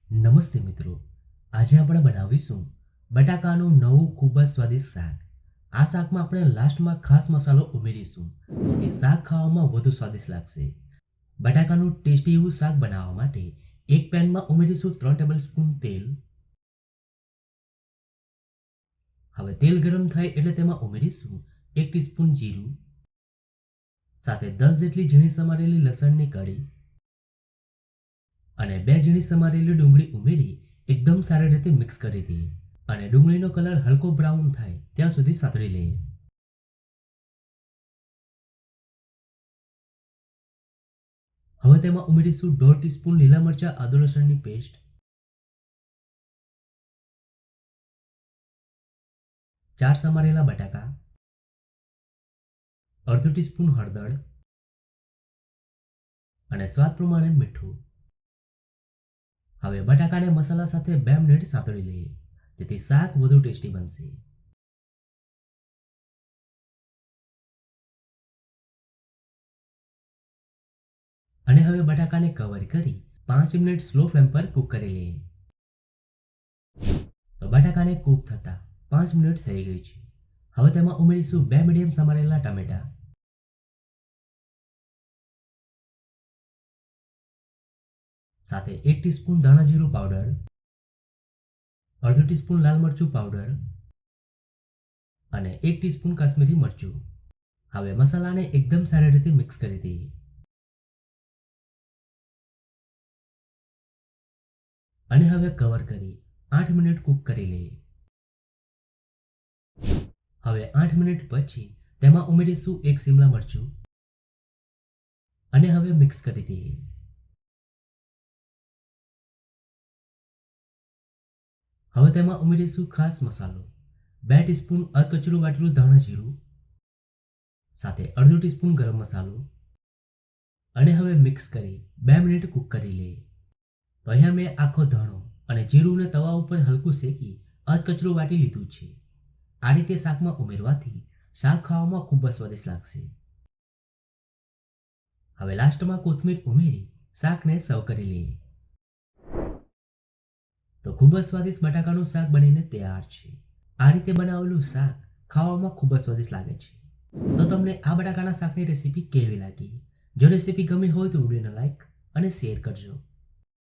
નમસ્તે મિત્રો, આજે આપણે બનાવીશું બટાકાનું નવું ખૂબ જ સ્વાદિષ્ટ શાક. આ શાકમાં આપણે લાસ્ટમાં ખાસ મસાલો ઉમેરીશું જેથી શાક ખાવામાં વધુ સ્વાદિષ્ટ લાગશે. બટાકાનું ટેસ્ટી એવું શાક બનાવવા માટે એક પેનમાં ઉમેરીશું 3 ટેબલસ્પૂન તેલ. હવે તેલ ગરમ થાય એટલે તેમાં ઉમેરીશું 1 ટીસ્પૂન જીરું, સાથે 10 જેટલી ઝીણી સમારેલી લસણની કળી અને 2 ઝીણી સમારેલી ડુંગળી ઉમેરી એકદમ સારી રીતે મિક્સ કરી દઈએ અને ડુંગળીનો કલર હલકો બ્રાઉન થાય ત્યાં સુધી સાતળી લઈએ. હવે તેમાં ઉમેરીશું 1.5 ટીસ્પૂન લીલા મરચાં આદુ લસણની પેસ્ટ, 4 સમારેલા બટાકા, અડધો ટીસ્પૂન હળદર અને સ્વાદ પ્રમાણે મીઠું. હવે બટાકાને મસાલા સાથે 2 મિનિટ સાતળી લઈએ જેથી શાક વધુ ટેસ્ટી બનશે. અને હવે બટાકાને કવર કરી 5 મિનિટ સ્લો ફ્લેમ પર કૂક કરી લઈએ. તો બટાકાને કૂક થતા 5 મિનિટ થઈ ગઈ છે. હવે તેમાં ઉમેરીશું 2 મીડિયમ સમારેલા ટામેટા, સાથે 1 ટીસ્પૂન ધાણા જીરું પાવડર, અડધો ટીસ્પૂન લાલ મરચું પાવડર અને 1 ટીસ્પૂન કાશ્મીરી મરચું. હવે મસાલાને એકદમ સારી રીતે મિક્સ કરી દઈએ અને હવે કવર કરી 8 મિનિટ કૂક કરી લઈએ. હવે 8 મિનિટ પછી તેમાં ઉમેરીશું 1 શિમલા મરચું અને હવે મિક્સ કરી દઈએ. હવે તેમાં ઉમેરીશું ખાસ મસાલો 2 ટીસ્પૂન અધકચરું વાટેલું ધાણા જીરું, સાથે અડધો ટીસ્પૂન ગરમ મસાલો અને હવે મિક્સ કરી 2 મિનિટ કૂક કરી લઈએ. તો અહીંયા મેં આખો ધાણો અને જીરુંને તવા ઉપર હલકું શેકી અધકચરું વાટી લીધું છે. આ રીતે શાકમાં ઉમેરવાથી શાક ખાવામાં ખૂબ જ સ્વાદિષ્ટ લાગશે. હવે લાસ્ટમાં કોથમીર ઉમેરી શાકને સર્વ કરી લઈએ. તો ખૂબ જ સ્વાદિષ્ટ બટાકાનું શાક બનીને તૈયાર છે. આ રીતે બનાવેલું શાક ખાવામાં ખૂબ જ સ્વાદિષ્ટ લાગે છે. તો તમને આ બટાકાના શાકની રેસીપી કેવી લાગી? જો રેસીપી ગમી હોય તો વિડીયોને લાઈક અને શેર કરજો.